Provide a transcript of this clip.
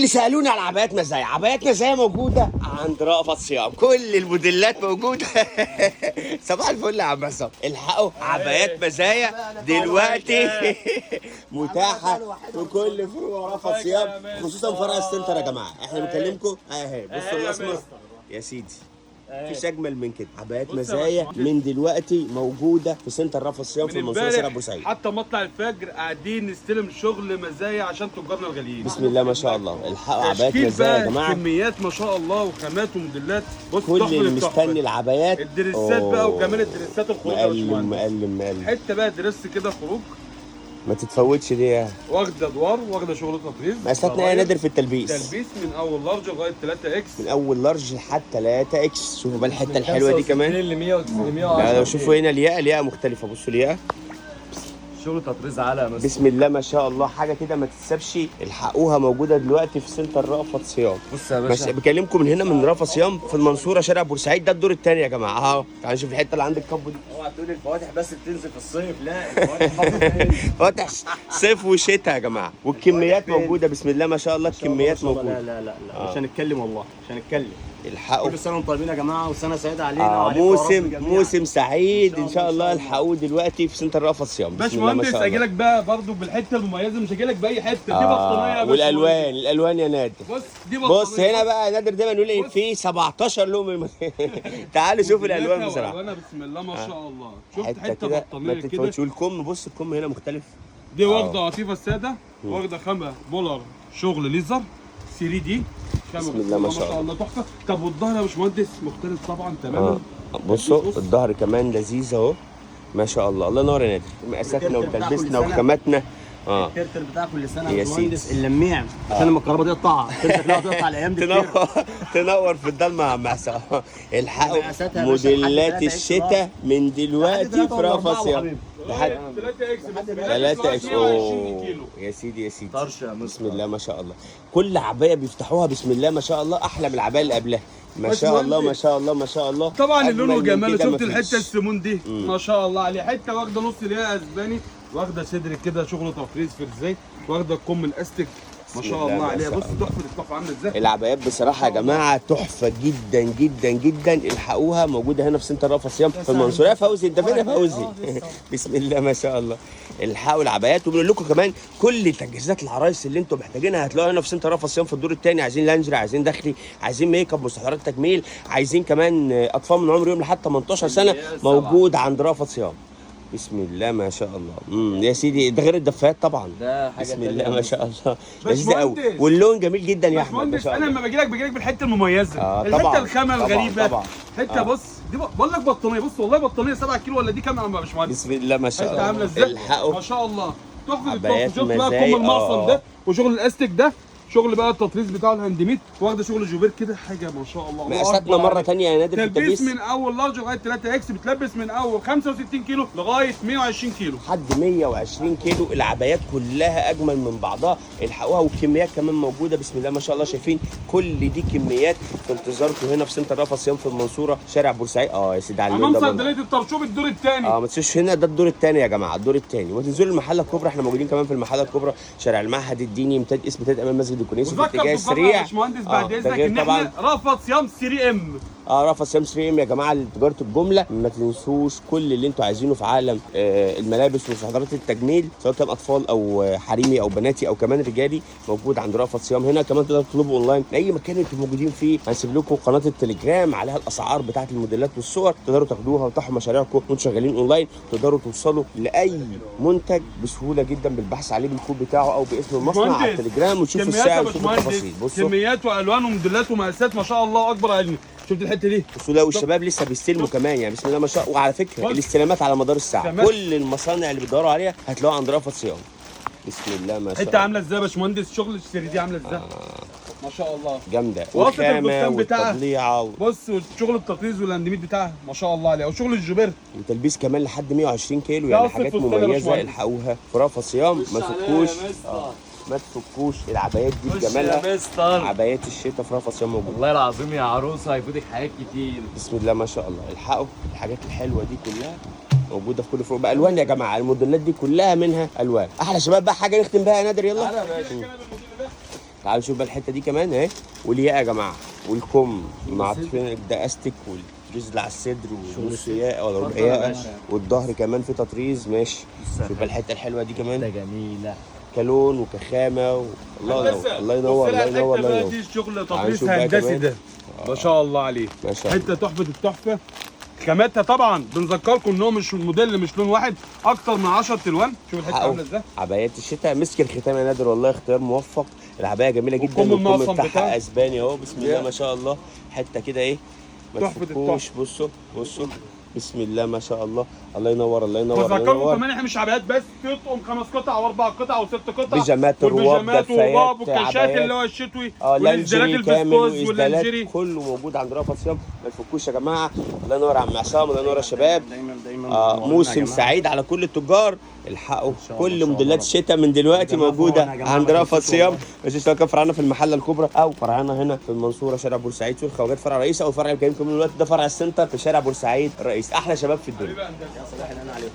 اللي سالوني على عبايات مزايا، عبايات مزايا موجوده عند رأفت صيام، كل الموديلات موجوده. صباح الفل يا عم عصام، الحقوا عبايات مزايا دلوقتي متاحه في كل فروع رأفت صيام، خصوصا فرع السنتر يا جماعه. احنا بنكلمكم اهي، بصوا الاسمر يا سيدي، مفيش اجمل من كده. عبايات مزايا من دلوقتي موجوده في سنتر رأفت صيام في المنصوره شارع بورسعيد. حتى مطلع الفجر قاعدين نستلم شغل مزايا عشان تجارنا الغاليين. بسم الله ما شاء الله، الحقوا عبايات مزايا يا جماعه، كميات ما شاء الله وخامات وموديلات. بص كل اللي مستني العبايات، الدريسات بقى وكمان الدريسات الخروج يا باشمهندس. مقلم حته بقى دريس كده خروج ما تتفوتش دي، واخده ادوار، واخده شغل تطريز. مقاساتنا يا نادر في التلبيس من اول لارج لغايه 3 اكس، من اول لارج لحد 3 اكس. شوفوا بقى الحته الحلوه دي كمان، ل 100 لا شوفوا هنا الياقه مختلفه، بصوا الياقه شغل تطريز على بسم الله ما شاء الله، حاجه كده ما تتسابش. الحقوها موجوده دلوقتي في سنتر رأفت صيام. بص يا بس باشا، بكلمكم من هنا من رأفت صيام في المنصوره شارع بورسعيد، ده الدور الثاني يا جماعه اهو. تعالوا نشوف الحته اللي عند الكابو دي. اوعى تقول الفواتح بس بتنزل في الصيف، لا الفواتح فاتح صيف وشتاء يا جماعه، والكميات موجوده بسم الله ما شاء الله، الكميات لا موجوده. لا لا لا مش هنتكلم والله، مش هنتكلم. الحقوا كل سنه وانتم طيبين يا جماعه، وسنه سعيده علينا وعليكم. موسم سعيد ان شاء الله. الحقوه دلوقتي في سنتر رأفت صيام. باشمهندس اجي لك بقى برضه بالحته المميزه، مش هاجي لك باي حته. دي بطانيه والالوان، الالوان يا نادر. بص دي بطانيه. بص هنا بقى نادر دايما يقول ايه، في 17 لون. تعالوا شوفوا الالوان بصراحه. بسم الله ما شاء الله. شفت حته حته كده بطانيه ما كده. تتفوتش. والكم، بص الكم هنا مختلف. دي واخده قطيفه الساده، واخده خامه بولر شغل ليزر 3 دي. بسم الله ما شاء الله تحفه. طب والظهر يا باشمهندس مختلف طبعا تماما. بصوا الظهر كمان لذيذ اهو ما شاء الله. الله ينور يا نادر، مقاساتنا وتلبسنا وخاماتنا. الترتر بتاع كل سنه يا باشمهندس اللميع، عشان لما الكهرباء دي تقطع الترتر تقطع الايام دي. تنور في الضلمه يا عم عصام. الحقوا موديلات الشتاء من دلوقتي في رأفت صيام لحد 3 اكس. يا سيدي يا سيدي، بسم الله ما شاء الله. كل عبايه بيفتحوها بسم الله ما شاء الله احلى من العبايه اللي قبلها. ما شاء الله ما شاء الله ما شاء الله. طبعا اللون وجماله. شفت الحته السيمون دي ما شاء الله عليه، حته واخده نص ليها اسباني، واخده صدر كده شغل تفريز في ازاي، واخده الكم الاستيك ما شاء الله عليها. بص تحفه التحفه عامله ازاي. العبايات بصراحه يا جماعه تحفه جدا جدا جدا. الحقوها موجوده هنا في سنتر رأفت صيام في المنصوره. يا فوزي انت فين يا فوزي؟ بسم الله ما شاء الله. الحقوا العبايات. وبنقول لكم كمان كل تجهيزات العرايس اللي انتم محتاجينها هتلاقوها هنا في سنتر رأفت صيام في الدور الثاني. عايزين لانجري، عايزين داخلي، عايزين ميك اب، مستحضرات تجميل، عايزين كمان اطفال من عمر يوم لحد 18 سنه، موجود عند رأفت صيام. بسم الله ما شاء الله. يا سيدي ده غير الدفايات طبعا، ده حاجه بسم الله ما شاء الله. لذيذ قوي واللون جميل جدا يا احمد ما شاء الله. انا لما باجي لك بالحته المميزه. طبعا الحته الخامه الغريبه طبعا. حته بص دي بقول لك بطانيه. بص والله بطانيه 7 كيلو ولا دي كام يا باشمهندس؟ بسم الله ما شاء الله. عامله ازاي الحقوا ما شاء الله. تحفه عبايات التحفه. شوف بقى كم المعصم ده وشغل الاستيك ده، شغل بقى التطريز بتاع الهاندميد، واخده شغل جوبير كده، حاجه ما شاء الله. مقاساتنا مره ثانيه يا نادر في التلبيس من اول لارج لغايه 3 اكس، بتلبس من اول 65 كيلو لغايه 120 كيلو لحد 120 كيلو. العبايات كلها اجمل من بعضها. الحقوها والكميات كمان موجوده بسم الله ما شاء الله. شايفين كل دي كميات في انتظاركم هنا في سنتر رأفت صيام في المنصوره شارع بورسعيد. يا سيدي على امام صيدليه الطرشوب الدور الثاني. ما تنسوش هنا ده الدور الثاني يا جماعه، الدور الثاني. وتنزلوا المحله الكبرى، احنا موجودين كمان في المحله الكبرى شارع المعهد الديني امتداد امام مسجد الكنيسه في الاتجاه السريع. يا باشمهندس بعد اذنك ان احنا رأفت صيام 3 ام. رأفت صيام 3 ام يا جماعه لتجاره الجمله. ما تنسوش كل اللي انتوا عايزينه في عالم الملابس ومستحضرات التجميل، سواء كان اطفال او حريمي او بناتي او كمان رجالي، موجود عند رأفت صيام هنا. كمان تقدروا تطلبوا اونلاين من اي مكان انتوا موجودين فيه. هنسيب لكم قناه التليجرام عليها الاسعار بتاعه الموديلات والصور، تقدروا تاخدوها وتحوا مشاريعكم وانتوا شغالين اونلاين. تقدروا توصلوا لاي منتج بسهوله جدا بالبحث عليه بالكود بتاعه او باسم المصنع على التليجرام، وتشوفوا السعر وتشوفوا التفاصيل. بصوا كميات والوان وموديلات ومقاسات ما شاء الله اكبر علمي. شفت الحته دي؟ بصوا لو الشباب لسه بيستلموا كمان يعني بسم الله ما شاء الله. وعلى فكره الاستلامات على مدار الساعه، كل المصانع اللي بتدوروا عليها هتلاقوها عند رأفت صيام. بسم الله ما شاء الله. حته عامله ازاي يا باشمهندس؟ شغل السري دي عامله ازاي؟ ما شاء الله جامده. وصفه البستان بتاعها بص، وشغل التطريز والهاندميد بتاعها ما شاء الله عليه، وشغل الجوبير وتلبيس كمان لحد 120 كيلو. يعني حاجات مميزه. الحقوها في رأفت صيام. ما تفكوش ما تفكوش العبايات دي بجمالها. عبايات الشتاء في رأفت صيام موجوده. والله العظيم يا عروسه هيفوتك حاجات كتير. بسم الله ما شاء الله. الحقوا الحاجات الحلوه دي كلها موجوده في كل فروع بالوان يا جماعه. الموديلات دي كلها منها الوان. احلى شباب بقى حاجه نختم بيها يا نادر. يلا تعالوا نشوف بقى الحته دي كمان اهي، والياقه يا جماعه، والكم معطفين ده استك، والجزء اللي على الصدر، ونص ياقه ولا ربع ياقه، والظهر كمان في تطريز ماشي. شوف بقى الحته الحلوه دي كمان، ده جميله كلون وكخامه الله ينور الله ينور الله ينور الله ينور. دي شغل تعال تطريز نشوف بقى هندسي كمان. ده ما شاء الله عليه، ما شاء الله. حته تحفه التحفه. خاماتها طبعا بنذكركم ان هو مش الموديل مش لون واحد، اكتر من 10 الوان. شوف الحته عامله ازاي. عبايات الشتاء مسك الختام يا نادر، والله اختيار موفق. العبايه جميله جدا، والكم المعصم بتاعها بتاعه. اسباني اهو، بسم الله ما شاء الله. حته كده ايه ما تحفة تفكوش. بصوا بصوا بسم الله ما شاء الله. الله ينور الله ينور الله بذكركم ينور. كمان احنا مش عبايات بس، تطقم 5 قطع و4 قطع و6 قطع، بيجامات الرواب، والبيجامات والرواب دفايات، والكاشات عبايات. اللي هو الشتوي، لانجري والازدالات كامل الفسكوز وازدالات، واللانجري. كله موجود عند رأفت صيام. ما تفكوش يا جماعه. الله ينور يا عم عصام، الله ينور يا شباب. دايما موسم سعيد على كل التجار. الحقوا ما كل شاء موديلات الله. الشتاء من دلوقتي جماعة موجوده فرعنا يا جماعة، عند ما رأفت تنسوش صيام. والله. مش سواء فرعنا في المحله الكبرى او فرعنا هنا في المنصوره شارع بورسعيد سوق الخواجات فرع رئيس، او فرع الكريم كمان الوقت ده فرع السنتر في شارع بورسعيد الرئيس. احلى شباب في الدنيا. يا صلاح اللي انا عليهم.